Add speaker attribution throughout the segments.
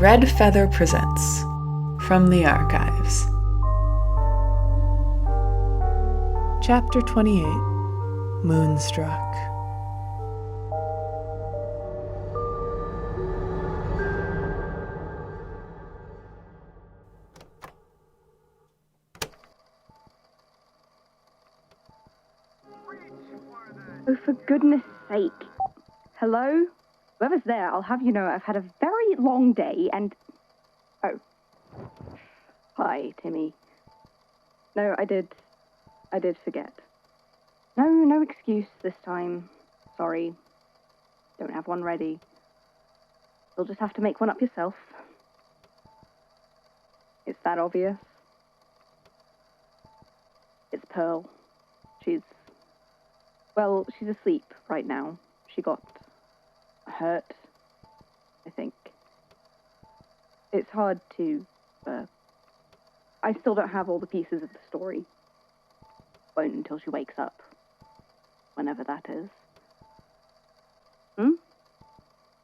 Speaker 1: Red Feather presents From the Archives. Chapter 28, Moonstruck.
Speaker 2: Oh, for goodness sake. Hello? Whoever's there, I'll have you know I've had a very long day and... Oh. Hi, Timmy. No, I did forget. No excuse this time. Sorry. Don't have one ready. You'll just have to make one up yourself. It's that obvious. It's Pearl. She's asleep right now. She got hurt, I think. It's hard to, I still don't have all the pieces of the story. Won't until she wakes up. Whenever that is.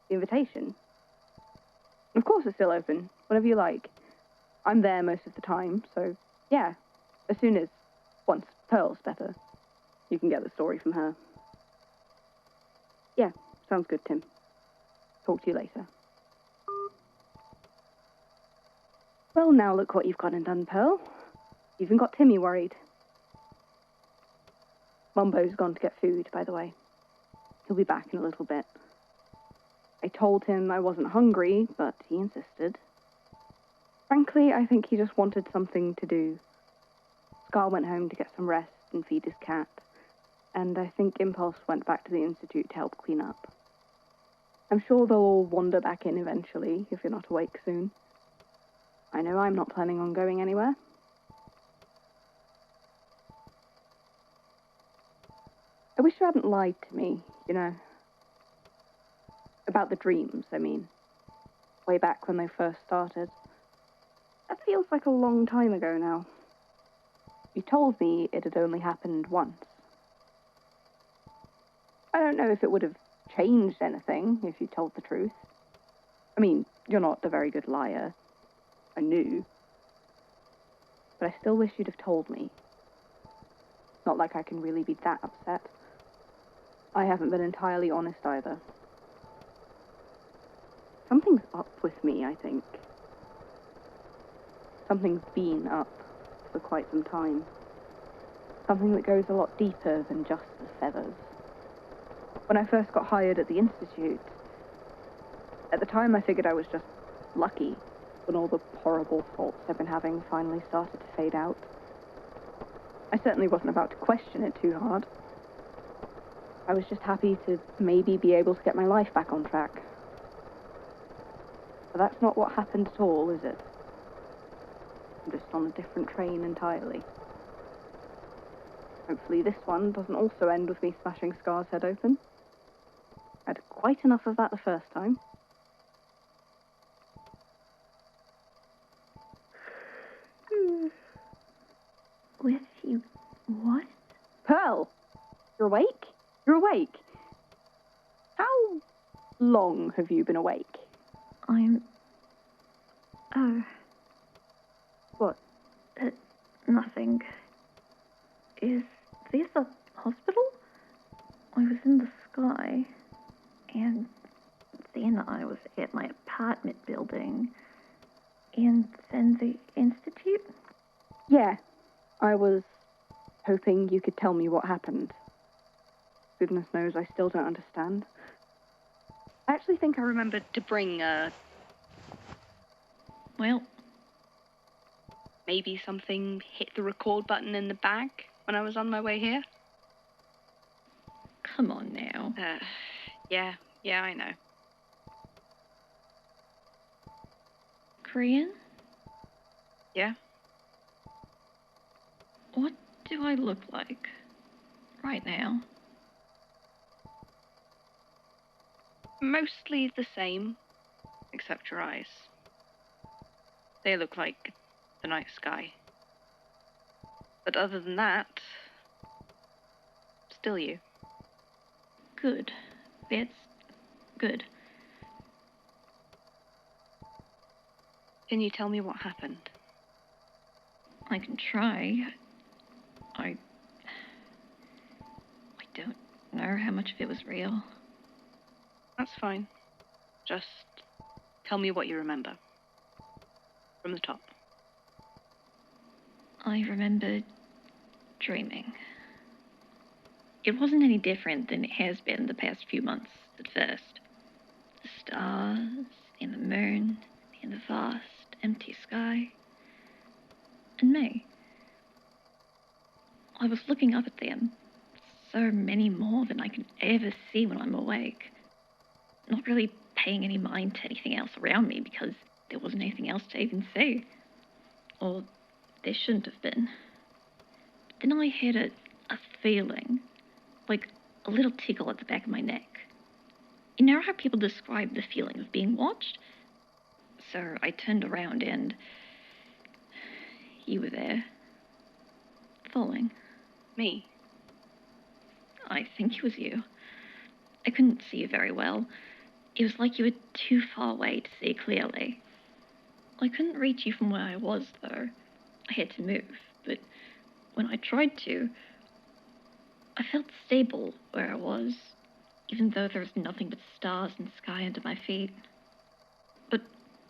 Speaker 2: The invitation? Of course it's still open. Whenever you like. I'm there most of the time, so yeah. Once Pearl's better, you can get the story from her. Yeah, sounds good, Tim. Talk to you later. Well, now look what you've gone and done, Pearl. You even got Timmy worried. Mumbo's gone to get food, by the way. He'll be back in a little bit. I told him I wasn't hungry, but he insisted. Frankly, I think he just wanted something to do. Scar went home to get some rest and feed his cat, and I think Impulse went back to the Institute to help clean up. I'm sure they'll all wander back in eventually, if you're not awake soon. I know I'm not planning on going anywhere. I wish you hadn't lied to me, you know. About the dreams, I mean. Way back when they first started. That feels like a long time ago now. You told me it had only happened once. I don't know if it would have changed anything if you told the truth. I mean, you're not a very good liar. I knew. But I still wish you'd have told me. Not like I can really be that upset. I haven't been entirely honest either. Something's up with me, I think. Something's been up for quite some time. Something that goes a lot deeper than just the feathers. When I first got hired at the Institute, at the time I figured I was just lucky when all the horrible thoughts I've been having finally started to fade out. I certainly wasn't about to question it too hard. I was just happy to maybe be able to get my life back on track. But that's not what happened at all, is it? I'm just on a different train entirely. Hopefully this one doesn't also end with me smashing Scar's head open. I had quite enough of that the first time.
Speaker 3: With you... what?
Speaker 2: Pearl! You're awake? You're awake. How long have you been awake? What?
Speaker 3: Nothing. Is this a hospital? I was in the sky, and then I was at my apartment building, and then the Institute?
Speaker 2: Yeah, I was hoping you could tell me what happened. Goodness knows I still don't understand. I actually think I remembered to bring,
Speaker 3: Well,
Speaker 2: maybe something hit the record button in the bag when I was on my way here.
Speaker 3: come on now.
Speaker 2: Yeah, I know.
Speaker 3: Korean?
Speaker 2: Yeah?
Speaker 3: What do I look like right now?
Speaker 2: Mostly the same, except your eyes. They look like the night sky. But other than that, still you.
Speaker 3: Good. That's good.
Speaker 2: Can you tell me what happened?
Speaker 3: I can try. I don't know how much of it was real.
Speaker 2: That's fine. Just tell me what you remember. From the top.
Speaker 3: I remember dreaming. It wasn't any different than it has been the past few months at first. The stars, and the moon, and the vast, empty sky. And me. I was looking up at them. So many more than I can ever see when I'm awake. Not really paying any mind to anything else around me because there wasn't anything else to even see. Or there shouldn't have been. Then I had a feeling, like a little tickle at the back of my neck. You know how people describe the feeling of being watched? So I turned around and you were there. Falling.
Speaker 2: Me?
Speaker 3: I think it was you. I couldn't see you very well. It was like you were too far away to see clearly. I couldn't reach you from where I was, though. I had to move, but when I tried to, I felt stable where I was, even though there was nothing but stars and sky under my feet. But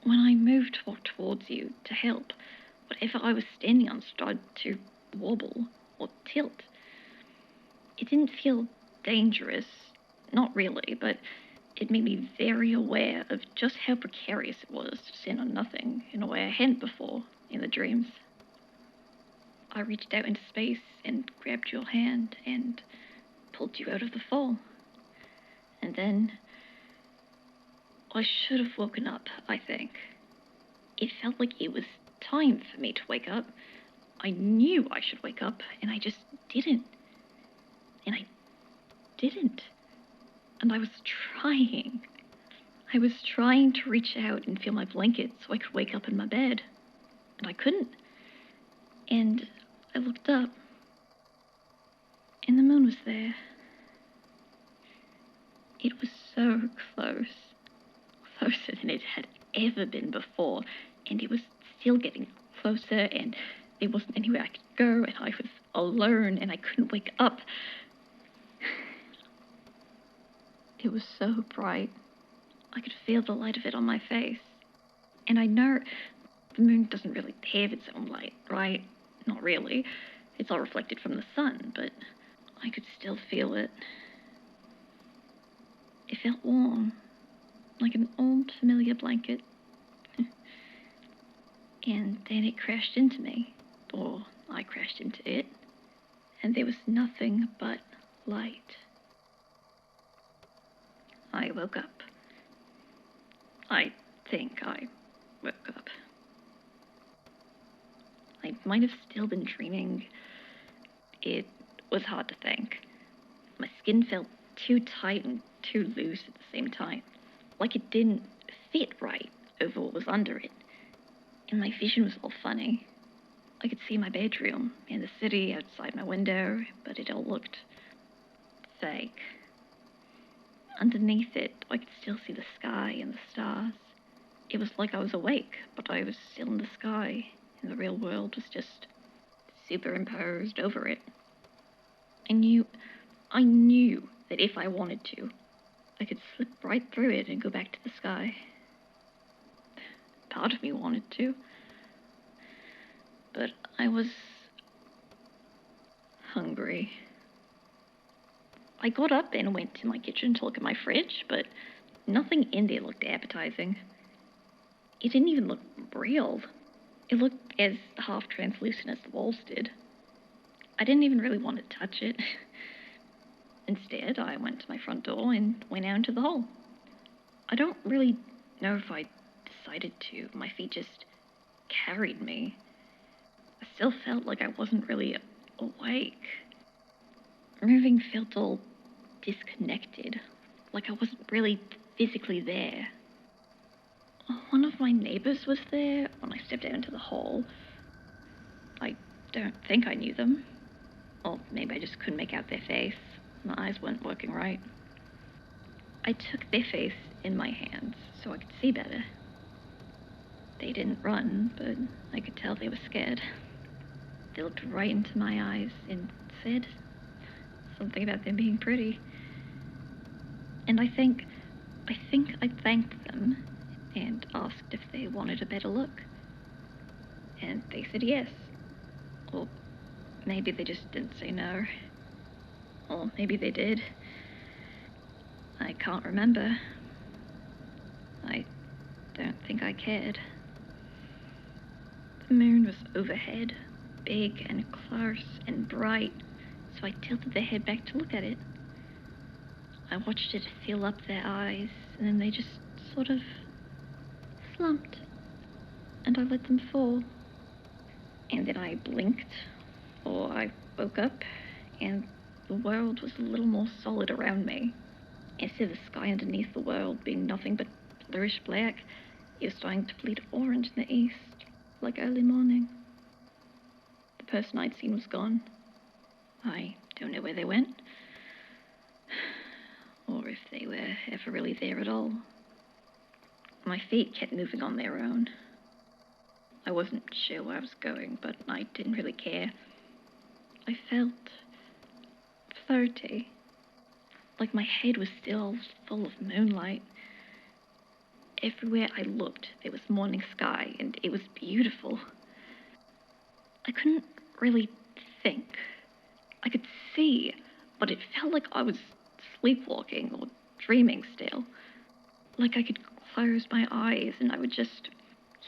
Speaker 3: when I moved to walk towards you to help, whatever I was standing on started to wobble or tilt. It didn't feel dangerous, not really, but it made me very aware of just how precarious it was to stand on nothing in a way I hadn't before in the dreams. I reached out into space and grabbed your hand and pulled you out of the fall. And then I should have woken up, I think. It felt like it was time for me to wake up. I knew I should wake up, and I just didn't. And I didn't. And I was trying. I was trying to reach out and feel my blanket so I could wake up in my bed. And I couldn't. And I looked up. And the moon was there. It was so close. Closer than it had ever been before. And it was still getting closer, and there wasn't anywhere I could go, and I was alone, and I couldn't wake up. It was so bright. I could feel the light of it on my face. And I know the moon doesn't really have its own light, right? Not really. It's all reflected from the sun, but I could still feel it. It felt warm, like an old familiar blanket. And then it crashed into me, or I crashed into it, and there was nothing but light. I woke up. I think I woke up. I might have still been dreaming. It was hard to think. My skin felt too tight and too loose at the same time, like it didn't fit right over what was under it. And my vision was all funny. I could see my bedroom and the city outside my window, but it all looked fake. Underneath it, I could still see the sky and the stars. It was like I was awake, but I was still in the sky, and the real world was just superimposed over it. I knew that if I wanted to, I could slip right through it and go back to the sky. Part of me wanted to, but I was hungry. I got up and went to my kitchen to look at my fridge, but nothing in there looked appetizing. It didn't even look real. It looked as half translucent as the walls did. I didn't even really want to touch it. Instead, I went to my front door and went out into the hall. I don't really know if I decided to. My feet just carried me. I still felt like I wasn't really awake. Moving felt all disconnected, like I wasn't really physically there. One of my neighbors was there when I stepped out into the hall. I don't think I knew them. Or maybe I just couldn't make out their face. My eyes weren't working right. I took their face in my hands so I could see better. They didn't run, but I could tell they were scared. They looked right into my eyes and said something about them being pretty. And I think I thanked them and asked if they wanted a better look. And they said yes. Or maybe they just didn't say no. Or maybe they did. I can't remember. I don't think I cared. The moon was overhead, big and close and bright, so I tilted their head back to look at it. I watched it fill up their eyes, and then they just sort of slumped, and I let them fall. And then I blinked, or I woke up, and the world was a little more solid around me. Instead of the sky underneath the world being nothing but bluish black, it was starting to bleed orange in the east, like early morning. The person I'd seen was gone. I don't know where they went, or if they were ever really there at all. My feet kept moving on their own. I wasn't sure where I was going, but I didn't really care. I felt floaty, like my head was still full of moonlight. Everywhere I looked, there was morning sky, and it was beautiful. I couldn't really think. I could see, but it felt like I was sleepwalking or dreaming still. Like I could close my eyes and I would just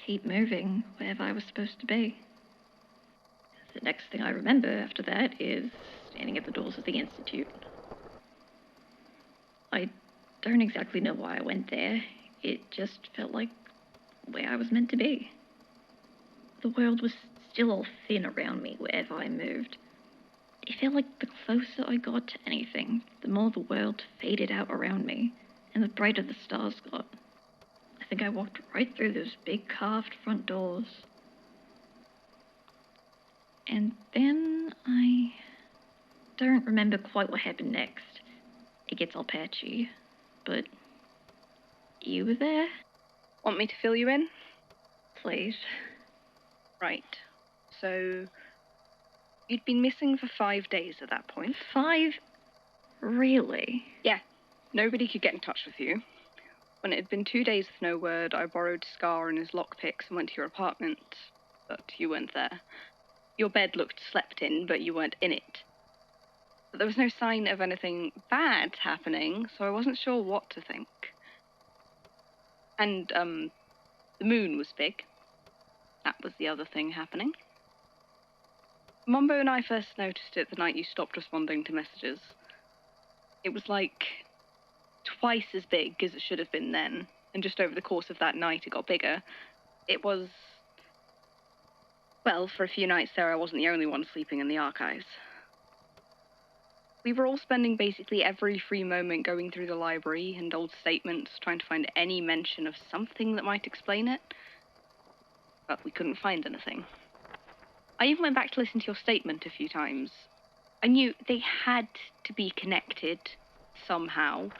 Speaker 3: keep moving wherever I was supposed to be. The next thing I remember after that is standing at the doors of the Institute. I don't exactly know why I went there. It just felt like where I was meant to be. The world was still all thin around me wherever I moved. It felt like the closer I got to anything, the more the world faded out around me, and the brighter the stars got. I think I walked right through those big carved front doors. And then I don't remember quite what happened next. It gets all patchy, but you were there?
Speaker 2: Want me to fill you in?
Speaker 3: Please.
Speaker 2: Right. So, you'd been missing for 5 days at that point.
Speaker 3: 5? Really?
Speaker 2: Yeah. Nobody could get in touch with you. When it had been 2 days with no word, I borrowed Scar and his lockpicks and went to your apartment, but you weren't there. Your bed looked slept in, but you weren't in it. But there was no sign of anything bad happening, so I wasn't sure what to think. And, the moon was big. That was the other thing happening. Mumbo and I first noticed it the night you stopped responding to messages. It was like twice as big as it should have been then, and just over the course of that night it got bigger. It was... Well, for a few nights there I wasn't the only one sleeping in the archives. We were all spending basically every free moment going through the library and old statements, trying to find any mention of something that might explain it. But we couldn't find anything. I even went back to listen to your statement a few times. I knew they had to be connected somehow.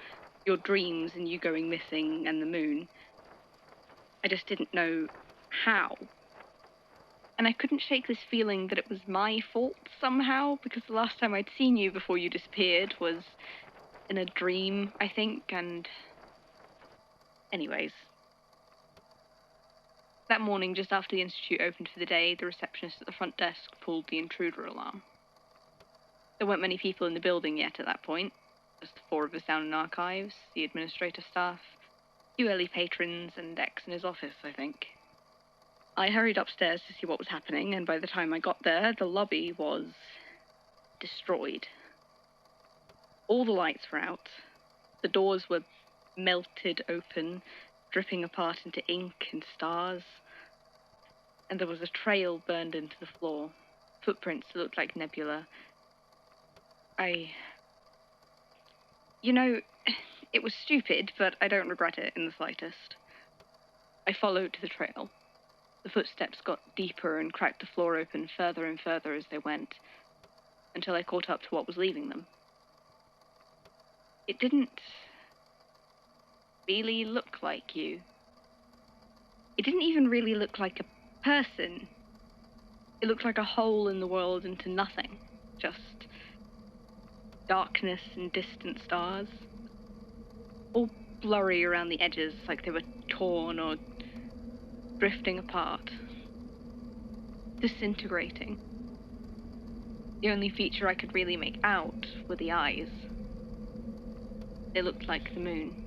Speaker 2: Your dreams and you going missing and the moon. I just didn't know how. And I couldn't shake this feeling that it was my fault somehow, because the last time I'd seen you before you disappeared was in a dream, I think, and... Anyways. That morning, just after the Institute opened for the day, the receptionist at the front desk pulled the intruder alarm. There weren't many people in the building yet at that point. Just the 4 of us down in archives, the administrative staff, a few early patrons, and X in his office, I think. I hurried upstairs to see what was happening, and by the time I got there, the lobby was destroyed. All the lights were out. The doors were melted open, dripping apart into ink and stars. And there was a trail burned into the floor. Footprints that looked like nebula. You know, it was stupid, but I don't regret it in the slightest. I followed the trail. The footsteps got deeper and cracked the floor open further and further as they went, until I caught up to what was leaving them. It didn't really look like you. It didn't even really look like a person. It looked like a hole in the world into nothing. Just darkness and distant stars. All blurry around the edges, like they were torn or drifting apart. Disintegrating. The only feature I could really make out were the eyes. They looked like the moon.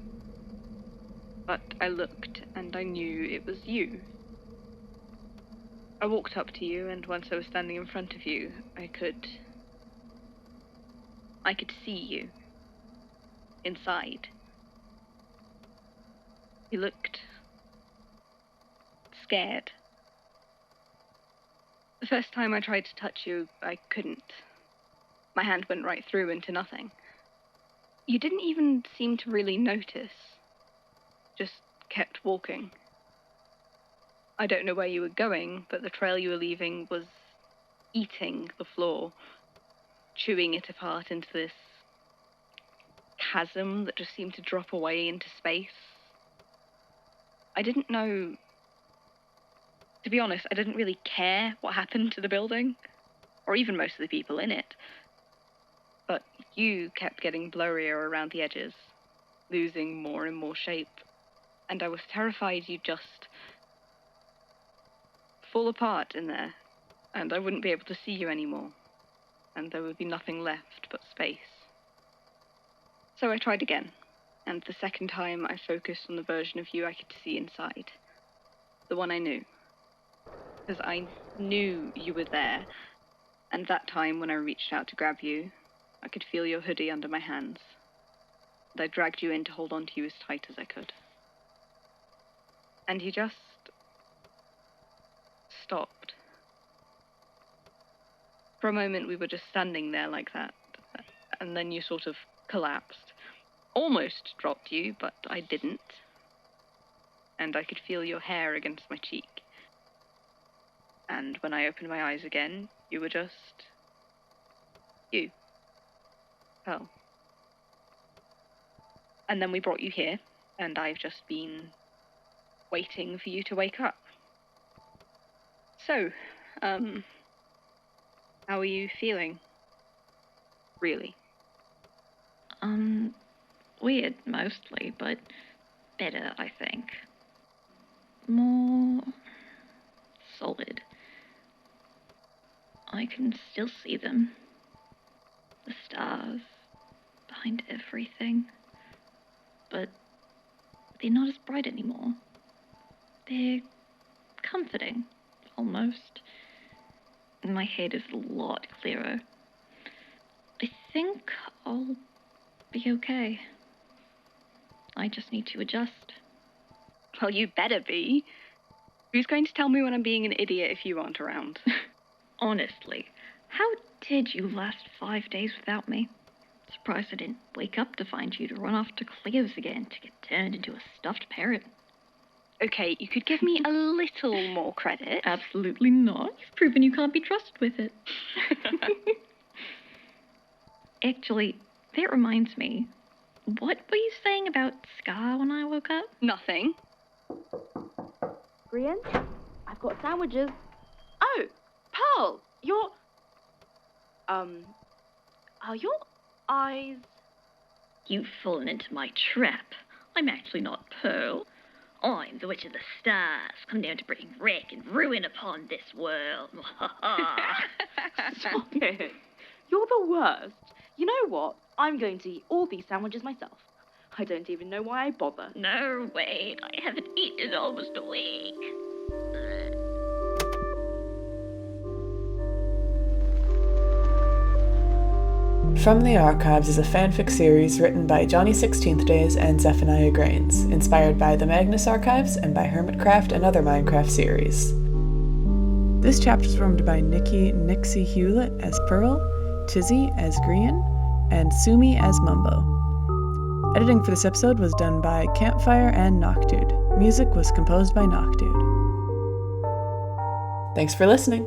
Speaker 2: But I looked, and I knew it was you. I walked up to you, and once I was standing in front of you, I could see you. Inside. You looked scared. The first time I tried to touch you, I couldn't. My hand went right through into nothing. You didn't even seem to really notice. Just kept walking. I don't know where you were going, but the trail you were leaving was eating the floor, chewing it apart into this chasm that just seemed to drop away into space. I didn't know... To be honest, I didn't really care what happened to the building, or even most of the people in it. But you kept getting blurrier around the edges, losing more and more shape, and I was terrified you'd just fall apart in there, and I wouldn't be able to see you anymore, and there would be nothing left but space. So I tried again, and the second time I focused on the version of you I could see inside, the one I knew. Because I knew you were there, and that time when I reached out to grab you, I could feel your hoodie under my hands, and I dragged you in to hold on to you as tight as I could. And you just stopped. For a moment we were just standing there like that, and then you sort of collapsed. Almost dropped you, but I didn't. And I could feel your hair against my cheek. And when I opened my eyes again, you were just... you. Oh. And then we brought you here, and I've just been waiting for you to wake up. So, how are you feeling? Really?
Speaker 3: Weird mostly, but better, I think. More solid. I can still see them. The stars behind everything. But they're not as bright anymore. They're comforting, almost. And my head is a lot clearer. I think I'll be okay. I just need to adjust.
Speaker 2: Well, you better be. Who's going to tell me when I'm being an idiot if you aren't around?
Speaker 3: Honestly, how did you last 5 days without me? Surprised I didn't wake up to find you to run off to Cleo's again to get turned into a stuffed parrot.
Speaker 2: Okay, you could give me a little more credit.
Speaker 3: Absolutely not. You've proven you can't be trusted with it. Actually, that reminds me. What were you saying about Scar when I woke up?
Speaker 2: Nothing.
Speaker 4: Brian, I've got sandwiches.
Speaker 5: Oh, Pearl, are your eyes...
Speaker 3: You've fallen into my trap. I'm actually not Pearl. I'm the Witch of the Stars, come down to bring wreck and ruin upon this world.
Speaker 5: Stop it. You're the worst. You know what? I'm going to eat all these sandwiches myself. I don't even know why I bother.
Speaker 3: No, wait, I haven't eaten in almost a week.
Speaker 1: From the Archives is a fanfic series written by Johnny 16th Days and Zephaniah Grains, inspired by the Magnus Archives and by Hermitcraft and other Minecraft series. This chapter is formed by Nixie Hewlitt as Pearl, Tizzy as Grian, and Sumi as Mumbo. Editing for this episode was done by Campfire and Noctude. Music was composed by Noctude. Thanks for listening.